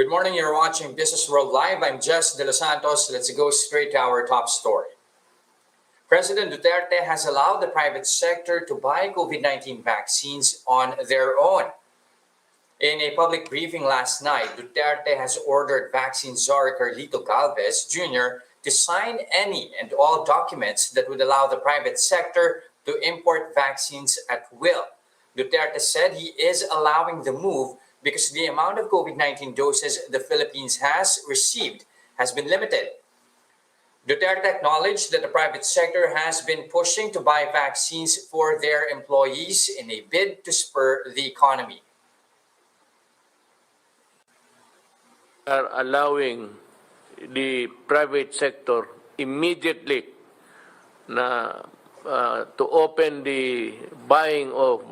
Good morning, you're watching Business World Live. I'm Jes Delos Santos. Let's go straight to our top story. President Duterte has allowed the private sector to buy COVID-19 vaccines on their own. In a public briefing last night, Duterte has ordered vaccine czar Carlito Galvez Jr. to sign any and all documents that would allow the private sector to import vaccines at will. Duterte said he is allowing the move because the amount of COVID-19 doses the Philippines has received has been limited. Duterte acknowledged that the private sector has been pushing to buy vaccines for their employees in a bid to spur the economy. Are allowing the private sector immediately to open the buying of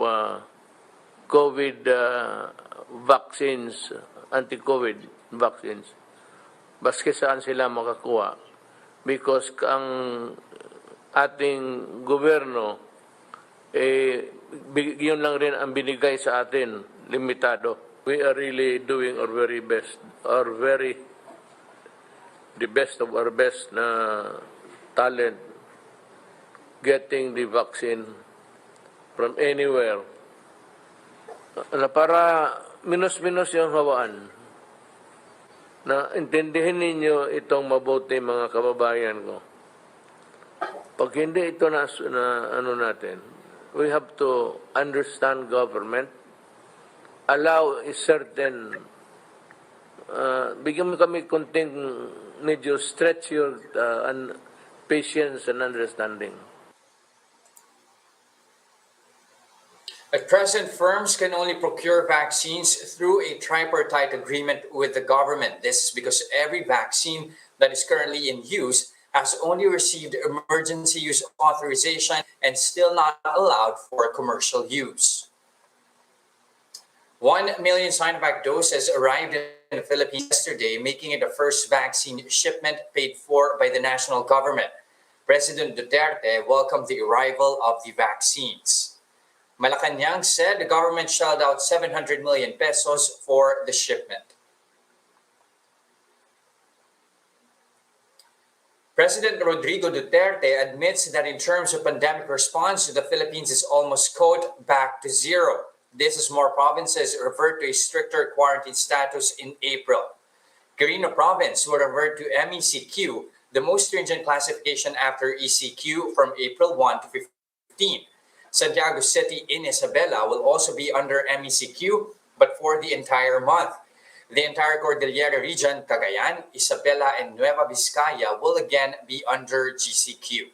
COVID vaccines, anti-COVID vaccines, baski saan sila makakuha. Because ang ating gobyerno, yun lang rin ang binigay sa atin, limitado. We are really doing our very best, the best of our best na talent, getting the vaccine from anywhere. Na para minus-minus yung hawaan. Na intindihin ninyo itong mabuti mga kababayan ko. Pag hindi ito na ano natin, we have to understand government, allow a certain, bigyan mo kami konting medyo stretch your patience and understanding. At present, firms can only procure vaccines through a tripartite agreement with the government. This is because every vaccine that is currently in use has only received emergency use authorization and still not allowed for commercial use. 1 million Sinovac doses arrived in the Philippines yesterday, making it the first vaccine shipment paid for by the national government. President Duterte welcomed the arrival of the vaccines. Malacanang said the government shelled out 700 million pesos for the shipment. President Rodrigo Duterte admits that in terms of pandemic response, the Philippines is almost, quote, back to zero. This as more provinces revert to a stricter quarantine status in April. Quirino Province will revert to MECQ, the most stringent classification after ECQ from April 1 to 15. Santiago City in Isabela will also be under MECQ, but for the entire month. The entire Cordillera region, Cagayan, Isabela, and Nueva Vizcaya will again be under GCQ.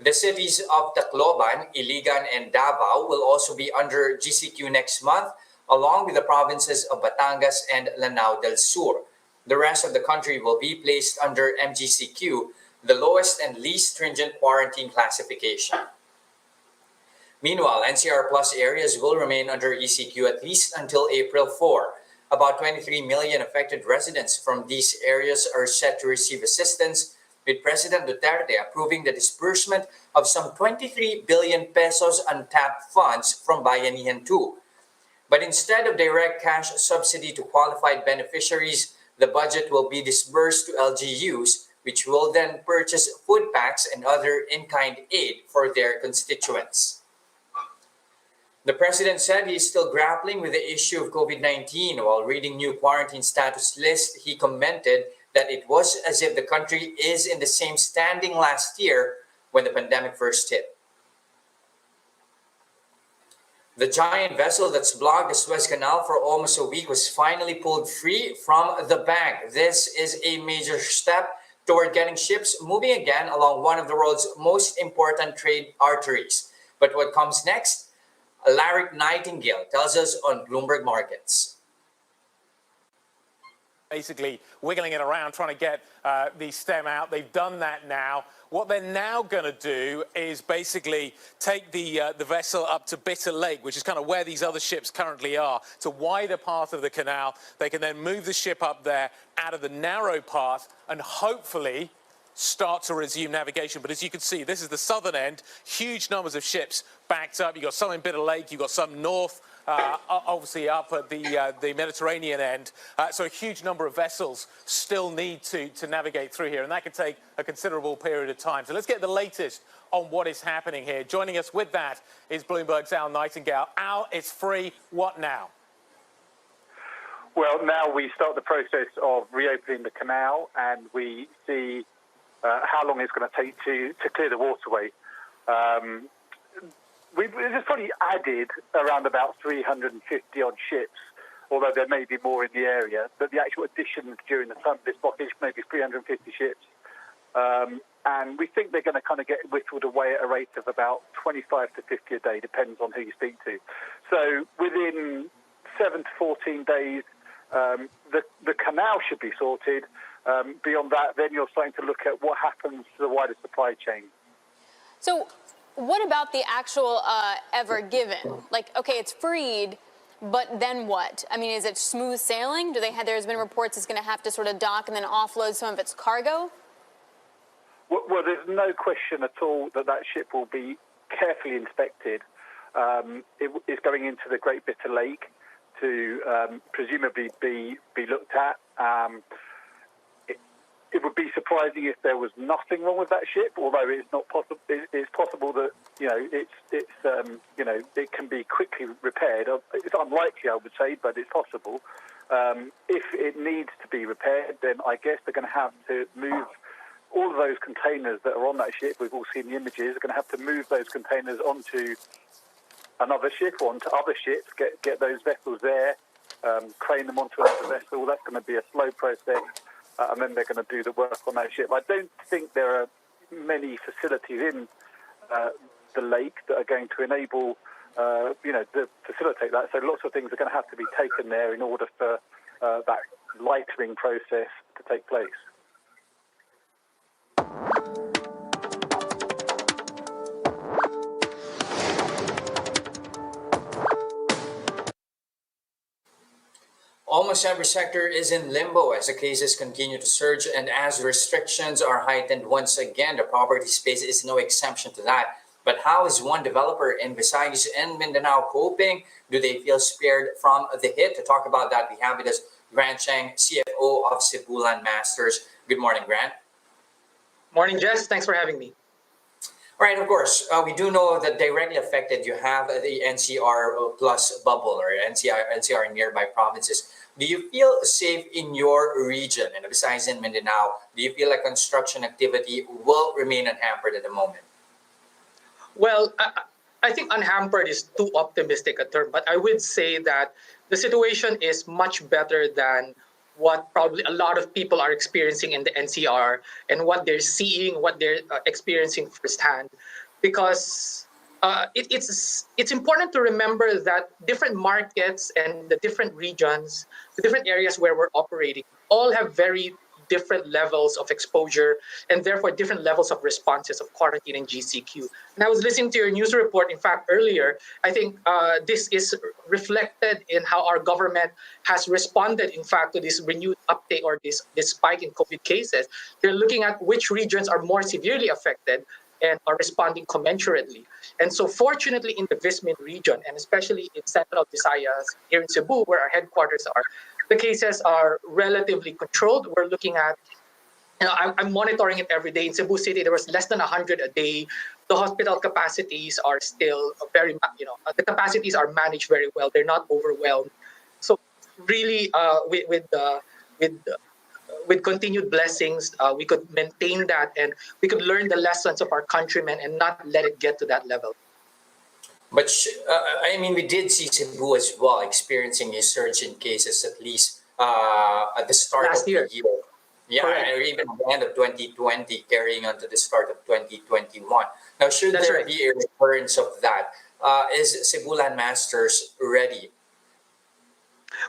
The cities of Tacloban, Iligan, and Davao will also be under GCQ next month, along with the provinces of Batangas and Lanao del Sur. The rest of the country will be placed under MGCQ, the lowest and least stringent quarantine classification. Meanwhile, NCR Plus areas will remain under ECQ at least until April 4. About 23 million affected residents from these areas are set to receive assistance, with President Duterte approving the disbursement of some 23 billion pesos untapped funds from Bayanihan 2. But instead of direct cash subsidy to qualified beneficiaries, the budget will be disbursed to LGUs, which will then purchase food packs and other in-kind aid for their constituents. The president said he is still grappling with the issue of COVID-19. While reading new quarantine status list, he commented that it was as if the country is in the same standing last year when the pandemic first hit. The giant vessel that's blocked the Suez Canal for almost a week was finally pulled free from the bank. This is a major step toward getting ships moving again along one of the world's most important trade arteries. But what comes next? Larry Nightingale tells us on Bloomberg Markets. Basically wiggling it around, trying to get the stem out. They've done that now. What they're now going to do is basically take the vessel up to Bitter Lake, which is kind of where these other ships currently are. It's a wider path of the canal. They can then move the ship up there out of the narrow path and hopefully start to resume navigation. But as you can see, this is the southern end. Huge numbers of ships backed up. You've got some in Bitter Lake. You've got some north obviously up at the Mediterranean end. So a huge number of vessels still need to navigate through here, and that could take a considerable period of time. So let's get the latest on what is happening here. Joining us with that is Bloomberg's Al Nightingale. Al, it's free. What now? Well, now we start the process of reopening the canal, and we see how long it's going to take to clear the waterway. We've just probably added around about 350 odd ships, although there may be more in the area. But the actual additions during the time of this blockage, maybe 350 ships. And we think they're going to kind of get whittled away at a rate of about 25 to 50 a day, depends on who you speak to. So within 7 to 14 days, the canal should be sorted. Beyond that, then you're starting to look at what happens to the wider supply chain. So what about the actual Ever Given? Like, okay, it's freed, but then what? I mean, is it smooth sailing? There's been reports it's going to have to sort of dock and then offload some of its cargo? Well, there's no question at all that ship will be carefully inspected. It is going into the Great Bitter Lake to presumably be looked at. It would be surprising if there was nothing wrong with that ship, although it's not possible. It's possible that it can be quickly repaired. It's unlikely, I would say, but it's possible. If it needs to be repaired, then I guess they're going to have to move all of those containers that are on that ship. We've all seen the images. They're going to have to move those containers onto another ship or onto other ships. Get those vessels there, crane them onto another vessel. That's going to be a slow process. And then they're going to do the work on that ship. I don't think there are many facilities in the lake that are going to enable, to facilitate that. So lots of things are going to have to be taken there in order for that lightering process to take place. Almost every sector is in limbo as the cases continue to surge and as restrictions are heightened once again. The property space is no exception to that. But how is one developer in Visayas and Mindanao coping? Do they feel spared from the hit? To talk about that, we have with us Grant Cheng, CFO of Cebu Landmasters. Good morning, Grant. Morning, Jess. Thanks for having me. All right, of course, we do know that directly affected, you have the NCR plus bubble or NCR in nearby provinces. Do you feel safe in your region, and besides in Mindanao? Do you feel like construction activity will remain unhampered at the moment? Well, I think unhampered is too optimistic a term, but I would say that the situation is much better than what probably a lot of people are experiencing in the NCR and what they're seeing, what they're experiencing firsthand. Because it's important to remember that different markets and the different regions, the different areas where we're operating, all have very different levels of exposure and therefore different levels of responses of quarantine and GCQ. And I was listening to your news report, in fact, earlier. I think this is reflected in how our government has responded, in fact, to this renewed uptake or this spike in COVID cases. They're looking at which regions are more severely affected and are responding commensurately. And so fortunately in the Vismin region, and especially in central Visayas, here in Cebu, where our headquarters are, the cases are relatively controlled. We're looking at, I'm monitoring it every day. In Cebu City, there was less than 100 a day. The hospital capacities are still very, the capacities are managed very well. They're not overwhelmed. So really, with continued blessings, we could maintain that and we could learn the lessons of our countrymen and not let it get to that level. But we did see Cebu as well experiencing a surge in cases, at least at the start Last of year. the year. Yeah, Correct. or even at the end of 2020, carrying on to the start of 2021. Now, should That's there right. be a recurrence of that, is Cebu Landmasters ready?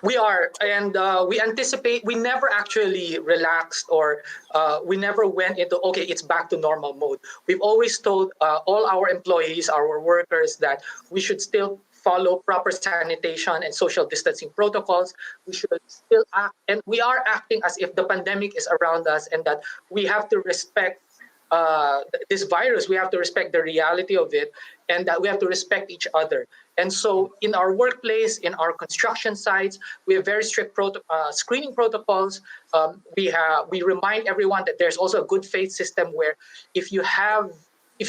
We are, and we anticipate, we never actually relaxed or we never went into, okay, it's back to normal mode. We've always told all our employees, our workers, that we should still follow proper sanitation and social distancing protocols. We should still act, and we are acting as if the pandemic is around us and that we have to respect this virus. We have to respect the reality of it. and that we have to respect each other. And so in our workplace, in our construction sites, we have very strict screening protocols. We remind everyone that there's also a good faith system where if you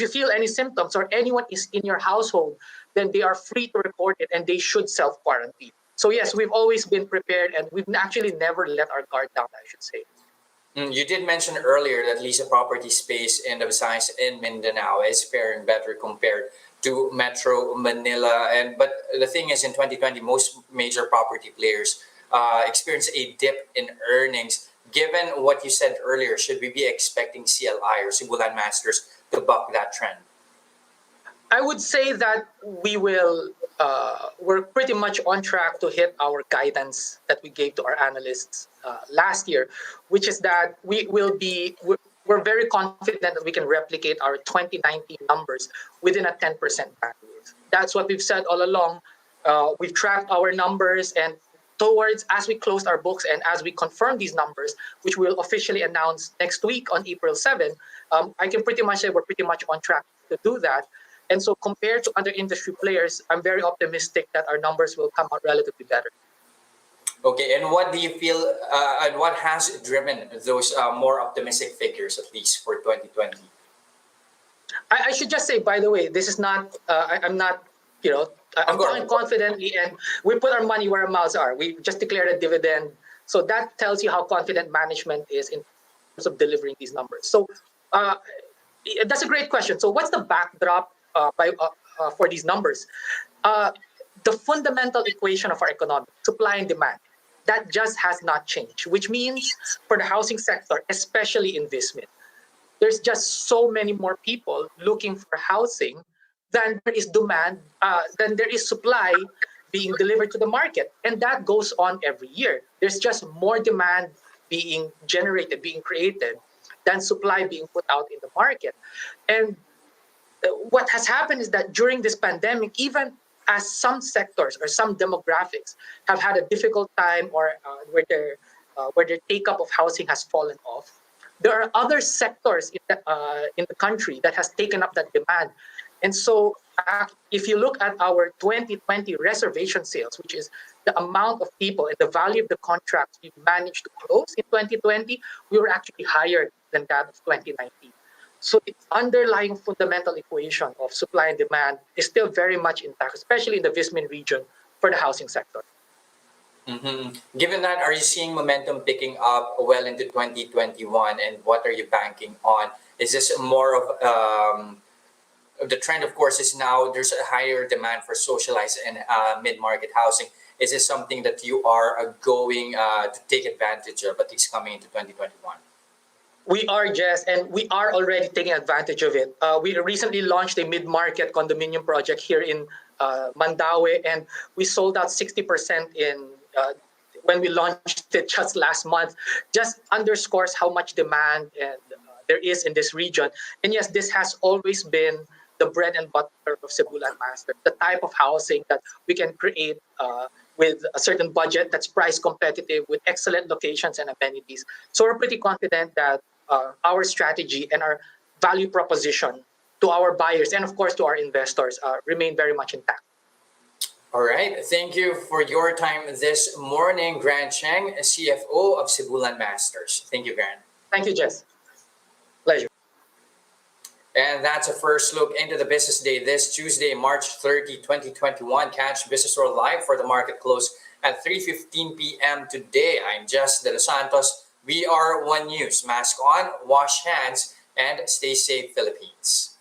feel any symptoms or anyone is in your household, then they are free to report it and they should self-quarantine. So yes, we've always been prepared and we've actually never let our guard down, I should say. You did mention earlier that lease property space in the Visayas in Mindanao is faring better compared to Metro Manila. But the thing is, in 2020, most major property players experienced a dip in earnings. Given what you said earlier, should we be expecting CLI or Cebu Landmasters to buck that trend? I would say that we're pretty much on track to hit our guidance that we gave to our analysts last year, which is that we're very confident that we can replicate our 2019 numbers within a 10% bandwidth. That's what we've said all along. We've tracked our numbers, and as we closed our books and as we confirm these numbers, which we'll officially announce next week on April 7, I can pretty much say we're pretty much on track to do that. And so compared to other industry players, I'm very optimistic that our numbers will come out relatively better. Okay, and what do you feel, and what has driven those more optimistic figures, at least for 2020? I should just say, by the way, this is not, I'm not, I'm talking confidently, and we put our money where our mouths are. We just declared a dividend. So that tells you how confident management is in terms of delivering these numbers. So that's a great question. So what's the backdrop for these numbers? The fundamental equation of our economy, supply and demand, that just has not changed, which means for the housing sector, especially in Vismin, there's just so many more people looking for housing than there is demand, than there is supply being delivered to the market. And that goes on every year. There's just more demand being generated, being created, than supply being put out in the market. And what has happened is that during this pandemic, even as some sectors or some demographics have had a difficult time or where their take-up of housing has fallen off, there are other sectors in the country that has taken up that demand. And so if you look at our 2020 reservation sales, which is the amount of people and the value of the contracts we managed to close in 2020, we were actually higher than that of 2019. So the underlying fundamental equation of supply and demand is still very much intact, especially in the Vismin region for the housing sector. Mm-hmm. Given that, are you seeing momentum picking up well into 2021, and what are you banking on? Is this more of the trend? Of course, is now there's a higher demand for socialized and mid-market housing. Is this something that you are going to take advantage of, at least coming into 2021? We are, Jes, and we are already taking advantage of it. We recently launched a mid-market condominium project here in Mandaue, and we sold out 60% when we launched it just last month. Just underscores how much demand there is in this region. And yes, this has always been the bread and butter of Cebu Landmasters, the type of housing that we can create with a certain budget that's price competitive, with excellent locations and amenities. So we're pretty confident that our strategy and our value proposition to our buyers and of course to our investors remain very much intact. All right. Thank you for your time this morning, Grant Cheng, CFO of Cebu Landmasters. Thank you, Grant. Thank you, Jes. Pleasure. And that's a first look into the business day this Tuesday, March 30, 2021. Catch Business World live for the market close at 3:15 p.m. today. I'm Jes Delos Santos. We are One News. Mask on, wash hands, and stay safe, Philippines.